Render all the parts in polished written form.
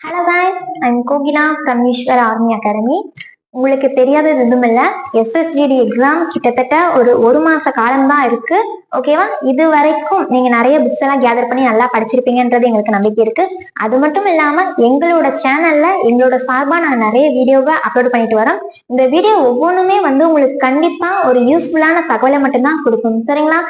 Hello guys, I'm Kogila from Ishwar Army Academy. உங்களுக்கு தெரியாதது எதுவுமில்ல, SSGD exam கிட்டத்தட்ட ஒரு மாச காலம் தான் இருக்கு. ஓகேவா? இது வரைக்கும் நீங்க நிறைய புக்ஸ் எல்லாம் கேதர் பண்ணி நல்லா படிச்சிருப்பீங்கன்றது எங்களுக்கு நம்பிக்கை இருக்கு. அது மட்டும் இல்லாம எங்களோட சேனல்ல எங்களோட சார்பா நாங்க நிறைய வீடியோவை அப்லோட் பண்ணிட்டு வரோம். இந்த வீடியோ ஒவ்வொன்றுமே உங்களுக்கு கண்டிப்பா ஒரு யூஸ்ஃபுல்லான தகவலை மட்டும்தான் கொடுக்கும். சரிங்களா?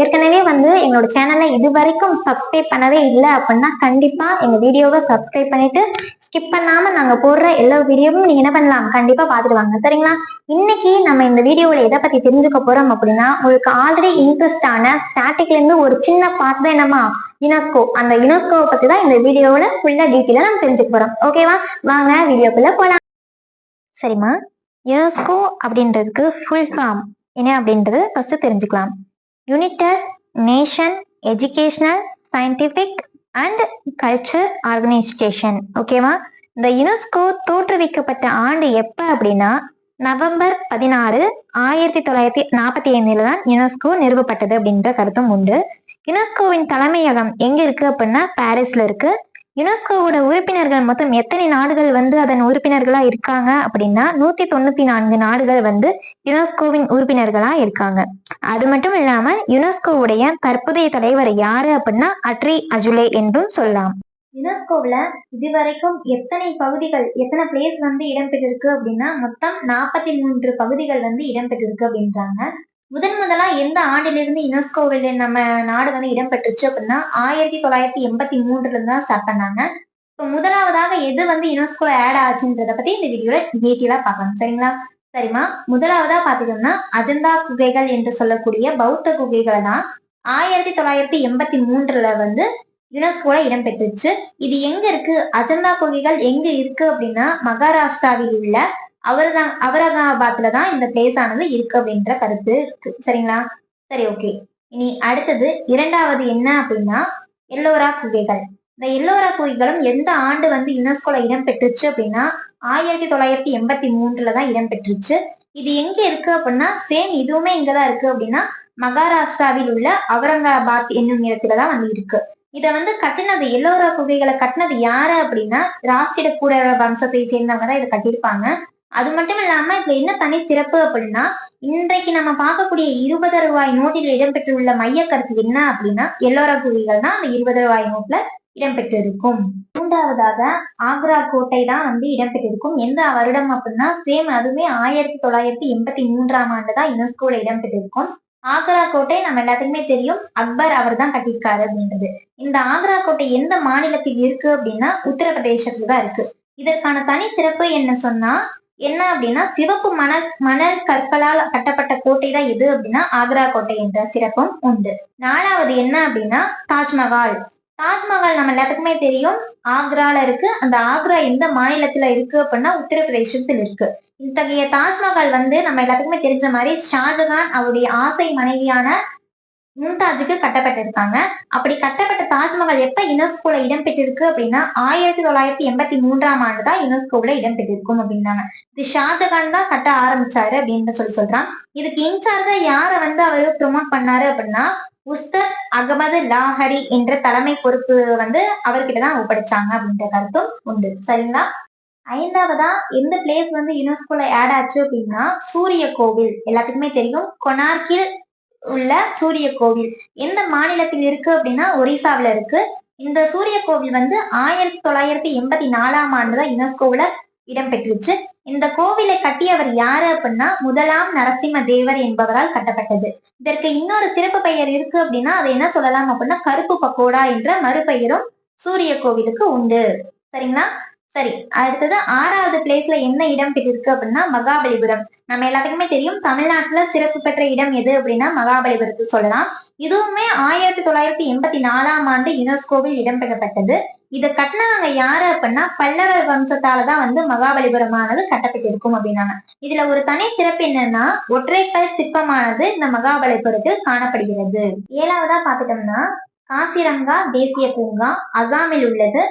ஏற்கனவே எங்களோட சேனல்ல இது வரைக்கும் சப்ஸ்கிரைப் பண்ணவே இல்லை அப்படின்னா கண்டிப்பா எங்க வீடியோவை சப்ஸ்கிரைப் பண்ணிட்டு ஸ்கிப் பண்ணாம நாங்க போடுற எல்லா வீடியோவும் நீங்க என்ன பண்ணலாம், கண்டிப்பா பாத்துட்டு வாங்க. சரிங்களா? இன்னைக்கு நம்ம இந்த வீடியோல எதை பத்தி தெரிஞ்சுக்க போறோம் அப்படின்னா, உங்களுக்கு ஆல்ரெடி இன்ட்ரெஸ்ட் ஆன ஸ்டாட்டிக்ல இருந்து ஒரு சின்ன பார்ட் தான் என்னமா யுனெஸ்கோ. அந்த யுனெஸ்கோவை பத்தி தான் இந்த வீடியோவோட ஃபுல்லா டீட்டெயிலா நம்ம தெரிஞ்சுக்க போறோம். ஓகேவா? வாங்க வீடியோக்குள்ள போலாம். சரிம்மா, யுனெஸ்கோ அப்படின்றதுக்கு ஃபுல் ஃபார்ம் என்ன அப்படின்றது ஃபர்ஸ்ட் தெரிஞ்சுக்கலாம். United nation educational scientific and culture organisation. ஓகேவா? இந்த யுனெஸ்கோ தோற்றுவிக்கப்பட்ட ஆண்டு எப்ப அப்படின்னா நவம்பர் 16, 1945 தான் யுனெஸ்கோ நிறுவப்பட்டது அப்படின்ற கருத்தும் உண்டு. யுனெஸ்கோவின் தலைமையகம் எங்க இருக்கு அப்படின்னா பாரிஸ்ல இருக்கு. யுனெஸ்கோவோட உறுப்பினர்கள் மொத்தம் எத்தனை நாடுகள் அதன் உறுப்பினர்களா இருக்காங்க அப்படின்னா 194 நாடுகள் யுனெஸ்கோவின் உறுப்பினர்களா இருக்காங்க. அது மட்டும் இல்லாம யுனெஸ்கோவுடைய தற்போதைய தலைவர் யாரு அப்படின்னா அட்ரி அஜுலே என்றும் சொல்லலாம். யுனெஸ்கோவில இதுவரைக்கும் எத்தனை பகுதிகள், எத்தனை பிளேஸ் இடம்பெற்றிருக்கு அப்படின்னா மொத்தம் 43 பகுதிகள் இடம்பெற்றிருக்கு அப்படின்றாங்க. முதலா எந்த ஆண்டிலிருந்து யுனெஸ்கோவில் நம்ம நாடு இடம்பெற்றுச்சு அப்படின்னா 1983 இருந்து தான் ஸ்டார்ட் பண்ணாங்க. இப்போ முதலாவதாக எது யுனெஸ்கோ ஆட் ஆச்சுன்றத பத்தி இந்த வீடியோல டீட்டெயிலா பார்க்கலாம். சரிங்களா? சரிம்மா, முதலாவதா பாத்தீங்கன்னா அஜந்தா குகைகள் என்று சொல்லக்கூடிய பௌத்த குகைகளை தான் 1983 யுனெஸ்கோல இடம்பெற்றுச்சு. இது எங்க இருக்கு? அஜந்தா குகைகள் எங்க இருக்கு அப்படின்னா மகாராஷ்டிராவில் உள்ள அவரகாபாத்ல தான் இந்த பிளேஸ் ஆனது இருக்கு அப்படின்ற கருத்து இருக்கு. சரிங்களா? சரி, ஓகே. இனி அடுத்தது இரண்டாவது என்ன அப்படின்னா எல்லோரா குகைகள். இந்த எல்லோரா குகைகளும் எந்த ஆண்டு யுனெஸ்கோல இடம்பெற்றுச்சு அப்படின்னா 1983 தான் இடம்பெற்றுச்சு. இது எங்க இருக்கு அப்படின்னா சேம் இதுவுமே இங்கதான் இருக்கு அப்படின்னா மகாராஷ்டிராவில் உள்ள அவரங்காபாத் என்னும் இடத்துலதான் இருக்கு. இத கட்டினது, எல்லோரா குகைகளை கட்டினது யாரு அப்படின்னா ராஷ்டிர கூட வம்சத்தை சேர்ந்தவங்க தான் இதை கட்டியிருப்பாங்க. அது மட்டும் இல்லாம இதுல என்ன தனி சிறப்பு அப்படின்னா இன்றைக்கு நம்ம பார்க்கக்கூடிய 20 ரூபாய் நோட்டில் இடம்பெற்றுள்ள மைய கருத்து என்ன அப்படின்னா எல்லோரா குகைகள் தான் அந்த 20 ரூபாய் நோட்ல இடம்பெற்றிருக்கும். மூன்றாவதாக ஆக்ரா கோட்டை தான் இடம்பெற்றிருக்கும். எந்த வருடம் அப்படின்னா சேம் அதுவுமே 1983 ஆண்டு தான் யுனெஸ்கோல இடம்பெற்றிருக்கும். ஆக்ரா கோட்டை நம்ம எல்லாத்துக்குமே தெரியும், அக்பர் அவர் தான் கட்டியிருக்காரு அப்படின்றது. இந்த ஆக்ரா கோட்டை எந்த மாநிலத்தில் இருக்கு அப்படின்னா உத்தரப்பிரதேசத்துல தான் இருக்கு. இதற்கான தனி சிறப்பு என்ன அப்படின்னா சிவப்பு மணல் கற்களால் கட்டப்பட்ட கோட்டை தான் எது அப்படின்னா ஆக்ரா கோட்டை என்ற சிறப்பும் உண்டு. நாலாவது என்ன அப்படின்னா தாஜ்மஹால். தாஜ்மஹால் நம்ம எல்லாத்துக்குமே தெரியும் ஆக்ரால இருக்கு. அந்த ஆக்ரா எந்த மாநிலத்துல இருக்கு அப்படின்னா உத்தரப்பிரதேசத்தில் இருக்கு. இத்தகைய தாஜ்மஹால் நம்ம எல்லாத்துக்குமே தெரிஞ்ச மாதிரி ஷாஜகான் அவருடைய ஆசை மனைவியான மும்தாஜுக்கு கட்டப்பட்டிருக்காங்க. அப்படி கட்டப்பட்ட தாஜ்மஹால் எப்ப யுனெஸ்கோல இடம்பெற்றிருக்கு அப்படின்னா 1983 ஆண்டு தான் யுனெஸ்கோல இடம்பெற்றிருக்கும் அப்படின்னாங்க. இது ஷாஜகான் தான் கட்ட ஆரம்பிச்சாரு அப்படின்னு சொல்றான். இதுக்கு இன்சார்ஜா யார அவரு ப்ரொமோட் பண்ணாரு அப்படின்னா உஸ்தத் அகமது லாஹரி என்ற தலைமை பொறுப்பு அவர்கிட்டதான் ஒப்படைச்சாங்க அப்படின்ற கருத்தும் உண்டு. சரிங்களா? ஐந்தாவதா எந்த பிளேஸ் யுனெஸ்கோல ஆட் ஆச்சு அப்படின்னா சூரிய கோவில். எல்லாத்துக்குமே தெரியும் கொனார்க்கில் உள்ள சூரிய கோவில் எந்த மாநிலத்தில் இருக்கு அப்படின்னா ஒரிசாவில இருக்கு. இந்த சூரிய கோவில் 1984 ஆண்டு தான் யுனெஸ்கோவில இடம்பெற்றுச்சு. இந்த கோவிலை கட்டியவர் யாரு அப்படின்னா முதலாம் நரசிம்ம தேவர் என்பவரால் கட்டப்பட்டது. இதற்கு இன்னொரு சிறப்பு பெயர் இருக்கு அப்படின்னா அதை என்ன சொல்லலாம் அப்படின்னா கருப்பு பக்கோடா என்ற மறுபெயரும் சூரிய கோவிலுக்கு உண்டு. சரிங்களா? சரி, அடுத்தது ஆறாவது பிளேஸ்ல என்ன இடம் பெற்றிருக்கு அப்படின்னா மகாபலிபுரம். நம்ம எல்லாத்துக்குமே தெரியும் தமிழ்நாட்டுல சிறப்பு பெற்ற இடம் எது அப்படின்னா மகாபலிபுரத்தை சொல்லலாம். இதுவுமே 1984 ஆண்டு யுனெஸ்கோவில் இடம்பெறப்பட்டது. இதை கட்டினவங்க யாரு அப்படின்னா பல்லவர் வம்சத்தாலதான் மகாபலிபுரமானது கட்டப்பட்டிருக்கும் அப்படின்னாங்க. இதுல ஒரு தனி சிறப்பு என்னன்னா ஒற்றைக்கல் சிற்பமானது இந்த மகாபலிபுரத்தில் காணப்படுகிறது. ஏழாவதா பாத்துட்டோம்னா காசிரங்கா தேசிய பூங்கா அசாமில் உள்ளது.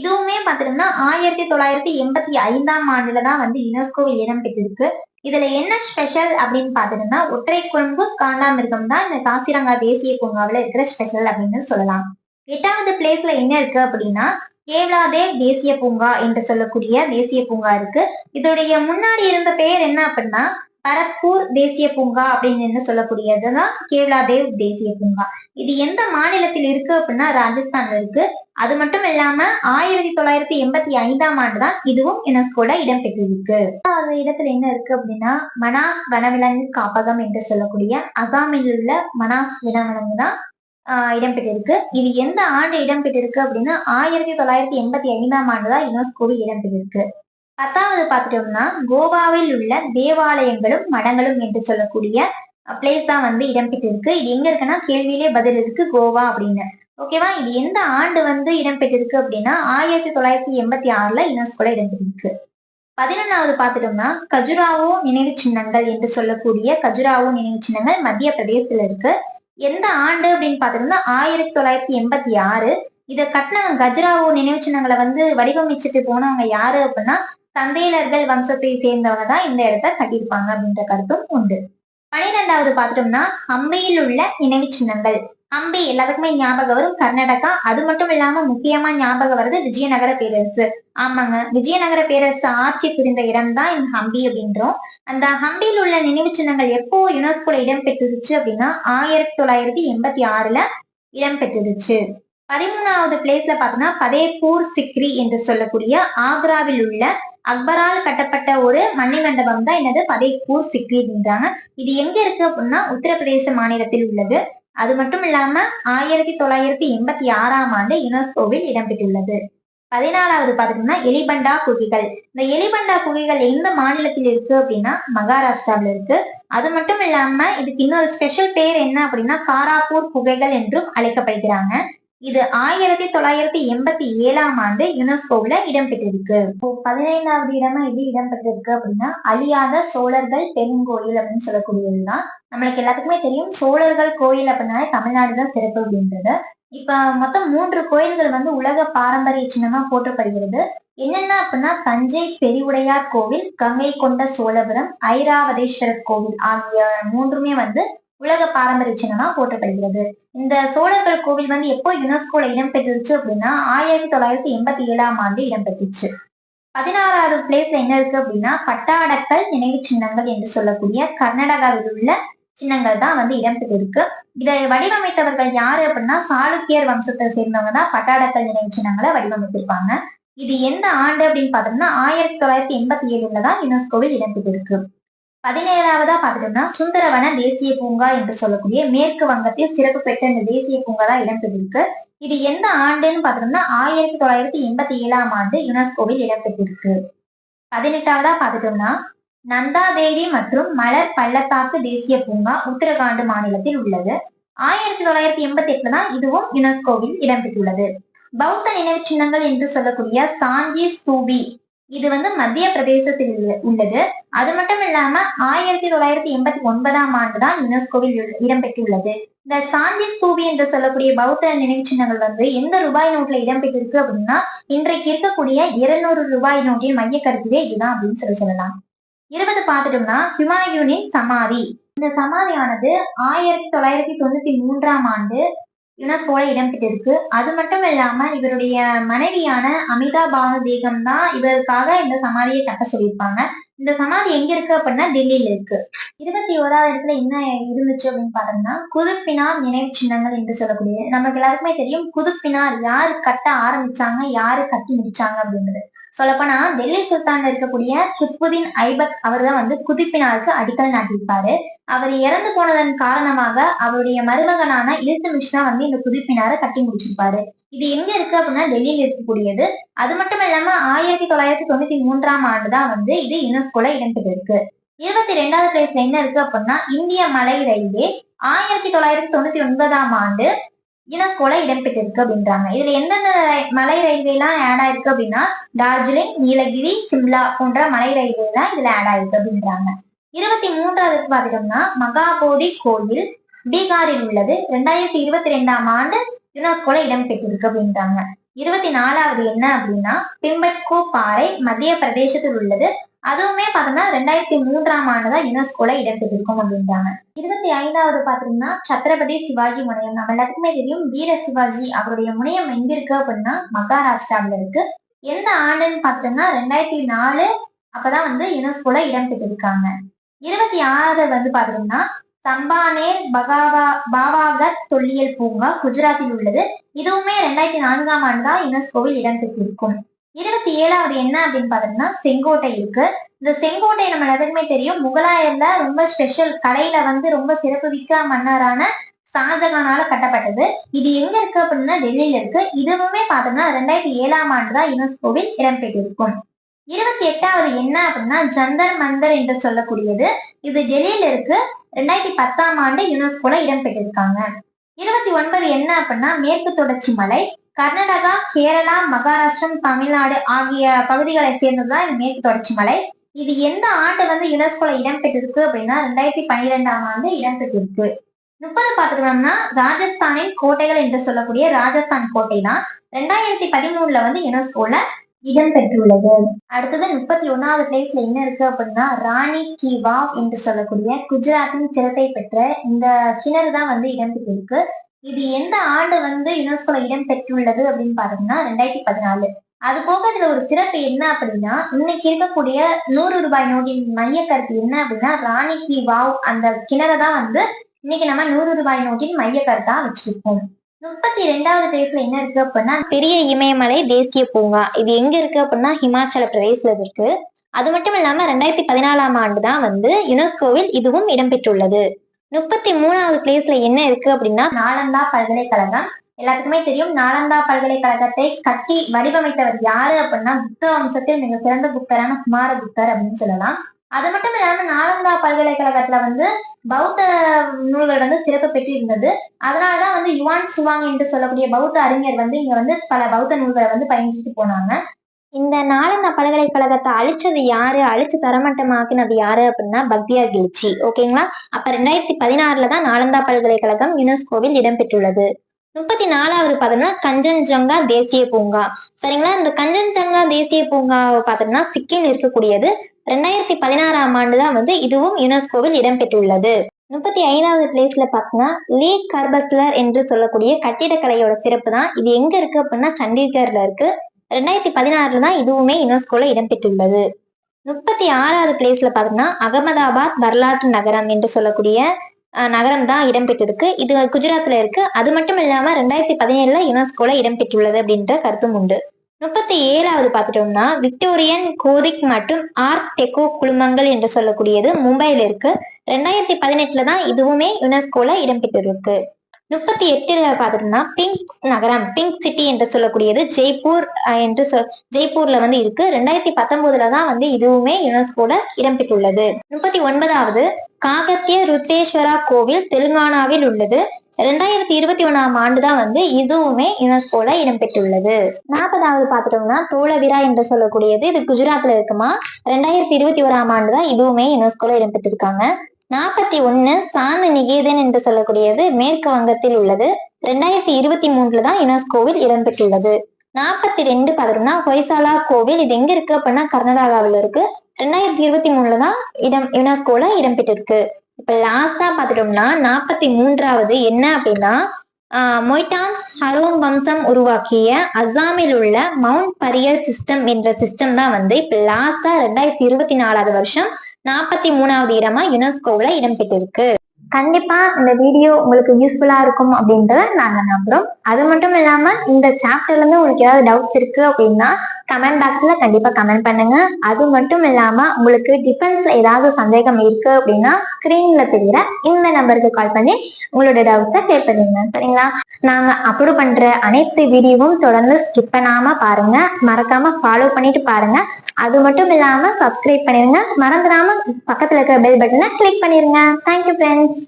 இதுவுமே பாத்தீங்கன்னா 1985 ஆண்டுலதான் யுனெஸ்கோவில் இடம்பெற்றிருக்கு. இதுல என்ன ஸ்பெஷல் அப்படின்னு பாத்தீங்கன்னா ஒற்றை கொம்பு காண்டாமிருகம் தான் இந்த காசிரங்கா தேசிய பூங்காவில இருக்கிற ஸ்பெஷல் அப்படின்னு சொல்லலாம். 8வது பிளேஸ்ல என்ன இருக்கு அப்படின்னா கேவ்லாதேவ் தேசிய பூங்கா என்று சொல்லக்கூடிய தேசிய பூங்கா இருக்கு. இதோடைய முன்னாடி இருந்த பெயர் என்ன அப்படின்னா பரத்பூர் தேசிய பூங்கா அப்படின்னு சொல்லக்கூடியதுதான் கேவ்லாதேவ் தேசிய பூங்கா. இது எந்த மாநிலத்தில் இருக்கு அப்படின்னா ராஜஸ்தான்ல இருக்கு. அது மட்டும் இல்லாம 1985ஆம் ஆண்டுதான் இதுவும் யுனெஸ்கோல இடம்பெற்றிருக்கு. அந்த இடத்துல என்ன இருக்கு அப்படின்னா மனாஸ் வனவிலங்கு காப்பகம் என்று சொல்லக்கூடிய அசாமில் உள்ள மனாஸ் வனவிலங்கு தான் இடம்பெற்றிருக்கு. இது எந்த ஆண்டு இடம்பெற்றிருக்கு அப்படின்னா 1985ஆம் ஆண்டுதான் யுனெஸ்கோவில் இடம்பெற்றிருக்கு. 10வது பார்த்துட்டோம்னா கோவாவில் உள்ள தேவாலயங்களும் மடங்களும் என்று சொல்லக்கூடிய பிளேஸ் தான் வந்து இடம்பெற்றிருக்கு. இது எங்க இருக்குன்னா கேள்வியிலே பதில் இருக்கு கோவா அப்படின்னு. ஓகேவா, இது எந்த ஆண்டு வந்து இடம்பெற்றிருக்கு அப்படின்னா 1986ல யுனெஸ்கோல இடம்பெற்றிருக்கு. 11வது பார்த்துட்டோம்னா கஜுராவோ நினைவு சின்னங்கள் என்று சொல்லக்கூடிய கஜுராவோ நினைவு சின்னங்கள் மத்திய பிரதேசத்துல இருக்கு. எந்த ஆண்டு அப்படின்னு பாத்தீங்கன்னா 1986. இதை கட்டினவங்க கஜுராவோ நினைவு சின்னங்களை வந்து வடிவமைச்சிட்டு போனவங்க யாரு அப்படின்னா சந்தேலர்கள் வம்சத்தை சேர்ந்தவங்க தான் இந்த இடத்த கட்டியிருப்பாங்க அப்படின்ற கருத்தும் உண்டு. 12வது பார்த்துட்டோம்னா ஹம்பியில் உள்ள நினைவு சின்னங்கள். ஹம்பி எல்லாத்துக்குமே ஞாபகம் வரும், கர்நாடகா. அது மட்டும் இல்லாம முக்கியமா ஞாபகம் வருது விஜயநகர பேரரசு. ஆமாங்க, விஜயநகர பேரரசு ஆட்சி புரிந்த இடம் தான் இந்த ஹம்பி அப்படின்றோம். அந்த ஹம்பியில் உள்ள நினைவு சின்னங்கள் எப்போ யுனெஸ்கோல இடம்பெற்றுச்சு அப்படின்னா 1986ல இடம்பெற்றுச்சு. 13வது பிளேஸ்ல பாத்தீங்கன்னா பதேபூர் சிக்ரி என்று சொல்லக்கூடிய ஆக்ராவில் உள்ள அக்பரால் கட்டப்பட்ட ஒரு மணிமண்டபம் தான் என்னது பதேபூர் சிக்ரி அப்படின்றாங்க. இது எங்க இருக்கு அப்படின்னா உத்தரப்பிரதேச மாநிலத்தில் உள்ளது. அது மட்டும் இல்லாம 1986ஆம் ஆண்டு யுனெஸ்கோவில் இடம்பெற்றுள்ளது. 14வது பாத்தீங்கன்னா எலிபண்டா குகைகள். இந்த எலிபண்டா குகைகள் எந்த மாநிலத்தில் இருக்கு அப்படின்னா மகாராஷ்டிராவில் இருக்கு. அது மட்டும் இல்லாம இதுக்கு இன்னொரு ஸ்பெஷல் பேர் என்ன அப்படின்னா காராப்பூர் குகைகள் என்றும் அழைக்கப்படுகிறாங்க. இது 1987ஆம் ஆண்டு யுனெஸ்கோவில் இடம்பெற்றிருக்கு. 15வது இடமா இது இடம்பெற்றிருக்கு அப்படின்னா அழியாத சோழர்கள் பெருங்கோயில் அப்படின்னு சொல்லக்கூடியதுதான். நம்மளுக்கு எல்லாத்துக்குமே தெரியும் சோழர்கள் கோயில் அப்படின்னாலே தமிழ்நாடுதான் சிறப்பு அப்படின்றது. இப்ப மொத்தம் 3 கோயில்கள் வந்து உலக பாரம்பரிய சின்னமா போற்றப்படுகிறது. என்னென்ன அப்படின்னா தஞ்சை பெரிவுடையார் கோவில், கங்கை கொண்ட சோழபுரம், ஐராவதேஸ்வரர் கோவில் ஆகிய 3மே வந்து உலக பாரம்பரிய சின்னமா போற்றப்படுகிறது. இந்த சோழர்கள் கோவில் வந்து எப்போ யுனெஸ்கோல இடம்பெற்றுச்சு அப்படின்னா 1987ஆம் ஆண்டு இடம்பெற்றுச்சு. 16வது பிளேஸ்ல என்ன இருக்கு அப்படின்னா பட்டாடக்கல் நினைவு சின்னங்கள் என்று சொல்லக்கூடிய கர்நாடகாவில் உள்ள சின்னங்கள் தான் வந்து இடம்பெற்றிருக்கு. இதை வடிவமைத்தவர்கள் யாரு அப்படின்னா சாளுக்கியர் வம்சத்தை சேர்ந்தவங்க தான் பட்டாடக்கல் நினைவு சின்னங்களை வடிவமைத்திருப்பாங்க. இது எந்த ஆண்டு அப்படின்னு பாத்தோம்னா 1987ல தான் யுனெஸ்கோவில் இடம்பெற்றிருக்கு. 17வதா பாத்துட்டோம்னா சுந்தரவன தேசிய பூங்கா என்று சொல்லக்கூடிய மேற்கு வங்கத்தில் சிறப்பு பெற்ற இந்த தேசிய பூங்கா தான் இடம்பெற்றிருக்கு. இது எந்த ஆண்டுன்னு பாத்தோம்னா 1987ஆம் ஆண்டு யுனெஸ்கோவில் இடம்பெற்றிருக்கு. 18வதா பாத்துட்டோம்னா நந்தா தேவி மற்றும் மலர் பள்ளத்தாக்கு தேசிய பூங்கா உத்தரகாண்ட் மாநிலத்தில் உள்ளது. 1988 தான் இதுவும் யுனெஸ்கோவில் இடம்பெற்றுள்ளது. பௌத்த நினைவு சின்னங்கள் என்று சொல்லக்கூடிய சாஞ்சி ஸ்தூபி இது வந்து மத்திய பிரதேசத்தில் உள்ளது. அது மட்டும் இல்லாம 1989ஆம் ஆண்டு தான் யுனெஸ்கோவில் இடம்பெற்றுள்ளது. இந்த சாஞ்சி ஸ்தூபி என்று சொல்லக்கூடிய பௌத்த நினைவு சின்னங்கள் வந்து எந்த ரூபாய் நோட்ல இடம்பெற்றிருக்கு அப்படின்னா இன்றைக்கு இருக்கக்கூடிய 200 ரூபாய் நோட்டின் மைய கருத்துவே இதுதான் அப்படின்னு சொல்லலாம். 20 பார்த்துட்டோம்னா ஹுமாயூனின் சமாதி. இந்த சமாதியானது 1993ஆம் ஆண்டு யுனெஸ்கோல இடம்பெற்றிருக்கு. அது மட்டும் இல்லாம இவருடைய மனைவியான அமிதா பானு பேகம் தான் இவருக்காக இந்த சமாதியை கட்ட சொல்லியிருப்பாங்க. இந்த சமாதி எங்க இருக்கு அப்படின்னா டெல்லியில இருக்கு. 21வது இடத்துல என்ன இருந்துச்சு அப்படின்னு பாத்தோம்னா குதுப்பினார் நினைவு சின்னங்கள் என்று சொல்லக்கூடிய நமக்கு எல்லாருக்குமே தெரியும் குதுப்பினார் யாரு கட்ட ஆரம்பிச்சாங்க யாரு கட்டி முடிச்சாங்க அப்படின்றது. சொல்லப்போனா டெல்லி சுல்தான் இருக்கக்கூடிய குத்புதீன் ஐபக் அவர் தான் வந்து குதுப்பினாருக்கு அடிக்கல் நாட்டியிருப்பாரு. அவர் இறந்து போனதன் காரணமாக அவருடைய மருமகனான இல்துமிஷ் தான் வந்து இந்த குதுப்பினாரை கட்டி முடிச்சிருப்பாரு. இது எங்க இருக்கு அப்படின்னா டெல்லியில இருக்கக்கூடியது. அது மட்டும் இல்லாம 1993ஆம் ஆண்டு தான் வந்து இது யுனெஸ்கோல இடம்பெற்றிருக்கு. 22வது பிளேஸ்ல என்ன இருக்கு அப்படின்னா இந்திய மலை ரயில்வே 1999ஆம் ஆண்டு யுனெஸ்கோல இடம்பெற்றிருக்கு அப்படின்றாங்க. இதுல எந்தெந்த மலை ரயில்வே எல்லாம் ஆட் ஆயிருக்கு அப்படின்னா டார்ஜிலிங், நீலகிரி, சிம்லா போன்ற மலை ரயில்வே எல்லாம் இதுல ஆட் ஆயிருக்கு அப்படின்றாங்க. 23வது பாத்தீங்கன்னா மகாபோதி கோயில் பீகாரில் உள்ளது. 2022ஆம் ஆண்டு யுனெஸ்கோல இடம்பெற்றிருக்கு அப்படின்றாங்க. 24வது என்ன அப்படின்னா பிம்பட்கோ பாறை மத்திய பிரதேசத்தில் உள்ளது. அதுவுமே பாத்தீங்கன்னா 2003ஆம் ஆண்டுதான் யுனெஸ்கோல இடம்பெற்றிருக்கும் அப்படின்றாங்க. 25வது பாத்தீங்கன்னா சத்ரபதி சிவாஜி முனையம். நம்ம எல்லாத்துக்குமே தெரியும் வீர சிவாஜி அவருடைய முனையம் எங்க இருக்கு அப்படின்னா மகாராஷ்டிராவில இருக்கு. எந்த ஆண்டுன்னு பாத்தீங்கன்னா 2004 அப்பதான் வந்து யுனெஸ்கோல இடம்பெற்றிருக்காங்க. 26 வந்து பாத்தீங்கன்னா சம்பானேர் பாவாகர் தொல்லியல் பூங்கா குஜராத்தில் உள்ளது. இதுவுமே 2004ஆம் ஆண்டுதான் யுனெஸ்கோவில் இடம்பெற்றிருக்கும். 27வது என்ன அப்படின்னு பாத்தீங்கன்னா செங்கோட்டை இருக்கு. இந்த செங்கோட்டை நம்ம எல்லாத்துக்குமே தெரியும் முகலாயர்ல ரொம்ப ஸ்பெஷல் கலையில வந்து ரொம்ப சிறப்புமிக்க மன்னரான ஷாஜகானால கட்டப்பட்டது. இது எங்க இருக்கு அப்படின்னா டெல்லியில இருக்கு. இதுவுமே பாத்தோம்னா 2007ஆம் ஆண்டுதான் யுனெஸ்கோவில் இடம்பெற்றிருக்கும். 28வது என்ன அப்படின்னா ஜந்தர் மந்தர் என்று சொல்லக்கூடியது. இது டெல்லியில இருக்கு. 2010ஆம் ஆண்டு யுனெஸ்கோல இடம்பெற்றிருக்காங்க. 29 என்ன அப்படின்னா மேற்கு தொடர்ச்சி மலை. கர்நாடகா, கேரளா, மகாராஷ்டிரம், தமிழ்நாடு ஆகிய பகுதிகளை சேர்ந்ததுதான் இந்த மேற்கு தொடர்ச்சி மலை. இது எந்த ஆண்டு வந்து யுனெஸ்கோல இடம்பெற்றிருக்கு அப்படின்னா 2012ஆம் ஆண்டு இடம்பெற்றிருக்கு. 30 பாத்துட்டோம்னா ராஜஸ்தானின் கோட்டைகள் என்று சொல்லக்கூடிய ராஜஸ்தான் கோட்டை தான் 2013ல வந்து யுனெஸ்கோல இடம்பெற்றுள்ளது. அடுத்தது 31வது பிளேஸ்ல என்ன இருக்கு அப்படின்னா ராணி கி வாவ் என்று சொல்லக்கூடிய குஜராத்தின் சிறப்பை பெற்ற இந்த கிணறு தான் வந்து இடம்பெற்றிருக்கு. இது எந்த ஆண்டு வந்து யுனெஸ்கோல இடம்பெற்றுள்ளது அப்படின்னு பாத்தீங்கன்னா 2014. அது போக இதுல ஒரு சிறப்பு என்ன அப்படின்னா இன்னைக்கு இருக்கக்கூடிய 100 ரூபாய் நோட்டின் மைய கருத்து என்ன அப்படின்னா ராணி கி வாவ் அந்த கிணறை தான் வந்து இன்னைக்கு நம்ம 100 ரூபாய் நோட்டின் மைய கருத்தா வச்சிருக்கோம். 32வது பிளேஸ்ல என்ன இருக்கு அப்படின்னா பெரிய இமயமலை தேசிய பூங்கா. இது எங்க இருக்கு அப்படின்னா ஹிமாச்சல பிரதேசல இருக்கு. அது மட்டும் இல்லாம 2014ஆம் ஆண்டு தான் வந்து யுனெஸ்கோவில் இதுவும் இடம்பெற்றுள்ளது. 33வது பிளேஸ்ல என்ன இருக்கு அப்படின்னா நாலந்தா பல்கலைக்கழகம். எல்லாத்துக்குமே தெரியும் நாலந்தா பல்கலைக்கழகத்தை கட்டி வடிவமைத்தவர் யாரு அப்படின்னா புத்த வம்சத்தில் மிக சிறந்த புத்தரான குமாரகுப்தர் அப்படின்னு சொல்லலாம். அது மட்டும் இல்லாம நாலந்தா பல்கலைக்கழகத்துல வந்து பௌத்த நூல்கள் வந்து சிறப்பு பெற்று இருந்தது. அதனாலதான் வந்து யுவான் சுவாங் என்று சொல்லக்கூடிய பௌத்த அறிஞர் வந்து இங்க வந்து பல பௌத்த நூல்களை வந்து பயின்றுட்டு போனாங்க. இந்த நாலந்தா பல்கலைக்கழகத்தை அழிச்சது யாரு, அழிச்சு தரமட்டமாக்குனது யாரு அப்படின்னா பக்தியார் கில்ச்சி. ஓகேங்களா. அப்ப 2016ல தான் நாலந்தா பல்கலைக்கழகம் யுனெஸ்கோவில் இடம்பெற்றுள்ளது. 34வது பாத்தோம்னா கஞ்சன்ஜங்கா தேசிய பூங்கா. சரிங்களா. இந்த கஞ்சன்ஜங்கா தேசிய பூங்காவை பாத்தோம்னா சிக்கிம் இருக்கக்கூடியது. 2016ஆம் ஆண்டுதான் வந்து இதுவும் யுனெஸ்கோவில் இடம்பெற்றுள்ளது. 35வது பிளேஸ்ல பாத்தீங்கன்னா லீ கர்பஸ்லர் என்று சொல்லக்கூடிய கட்டிடக்கலையோட சிறப்பு தான். இது எங்க இருக்கு அப்படின்னா சண்டிகர்ல இருக்கு. 2016ல தான் இதுவுமே யுனெஸ்கோல இடம்பெற்றுள்ளது. 36வது பிளேஸ்ல பாத்தீங்கன்னா அகமதாபாத் வரலாற்று நகரம் என்று சொல்லக்கூடிய நகரம் தான் இடம்பெற்றிருக்கு. இது குஜராத்ல இருக்கு. அது மட்டும் இல்லாம 2017ல யுனெஸ்கோல இடம்பெற்றுள்ளது அப்படின்ற கருத்தும் உண்டு. 37வது பாத்துட்டோம்னா விக்டோரியன் கோதிக் மற்றும் ஆர்ட் டெக்கோ குழுமங்கள் என்று சொல்லக்கூடியது மும்பையில இருக்கு. 2018ல தான் இதுவுமே யுனெஸ்கோல இடம்பெற்றிருக்கு. 38ல பாத்துட்டோம்னா பிங்க் நகரம் பிங்க் சிட்டி என்று சொல்லக்கூடியது ஜெய்ப்பூர் என்று ஜெய்ப்பூர்ல வந்து இருக்கு. 2019ல தான் வந்து இதுவுமே யுனெஸ்கோல இடம்பெற்றுள்ளது. 39வது காகத்திய ருத்ரேஸ்வரா கோவில் தெலுங்கானாவில் உள்ளது. 2021ஆம் ஆண்டுதான் வந்து இதுவுமே யுனெஸ்கோல இடம்பெற்றுள்ளது. 40வது பாத்துட்டோம்னா தோலவிரா என்று சொல்லக்கூடியது இது குஜராத்ல இருக்குமா. 2021ஆம் ஆண்டுதான் இதுவுமே யுனெஸ்கோல இடம்பெற்றிருக்காங்க. 41 சாந்தி நிகேதன் என்று சொல்லக்கூடியது மேற்கு வங்கத்தில் உள்ளது. 2023ல தான் யுனெஸ்கோவில் இடம்பெற்றுள்ளது. 42 பாத்தோம்னா ஹொய்சாலா கோவில். இது எங்க இருக்கு அப்படின்னா கர்நாடகாவில் இருக்கு. 2023ல தான் யுனெஸ்கோல இடம்பெற்றிருக்கு. இப்ப லாஸ்டா பாத்துட்டோம்னா 43வது என்ன அப்படின்னா மொய்டாம்ஸ் ஹரோன் வம்சம் உருவாக்கிய அஸ்ஸாமில் உள்ள மவுண்ட் பரியல் சிஸ்டம் என்ற சிஸ்டம் தான் வந்து இப்ப லாஸ்டா 2024வது வருஷம் 43வது இடமா யுனெஸ்கோல இடம்பெற்றிருக்கு. கண்டிப்பா இந்த வீடியோ உங்களுக்கு யூஸ்ஃபுல்லா இருக்கும் அப்படின்றத நாங்க நம்புறோம். அது மட்டும் இல்லாம இந்த சாப்டர்ல இருந்து உங்களுக்கு ஏதாவது டவுட்ஸ் இருக்கு அப்படின்னா கமெண்ட் பாக்ஸ்ல கண்டிப்பா கமெண்ட் பண்ணுங்க. அது மட்டும் இல்லாம உங்களுக்கு டிஃபென்ஸ்ல ஏதாவது சந்தேகம் இருக்கு அப்படின்னா ஸ்கிரீன்ல தெரியுற இந்த நம்பருக்கு கால் பண்ணி உங்களோட டவுட்ஸை கிளியர் பண்ணுங்க. சரிங்களா. நாங்க அப்லோட் பண்ற அனைத்து வீடியோவும் தொடர்ந்து ஸ்கிப் பண்ணாம பாருங்க. மறக்காம ஃபாலோ பண்ணிட்டு பாருங்க. அது மட்டும் இல்லாம சப்ஸ்கிரைப் பண்ணிருங்க. மறந்துடாம பக்கத்துல இருக்கிற பெல் பட்டனை கிளிக் பண்ணிருங்க. Thank you friends.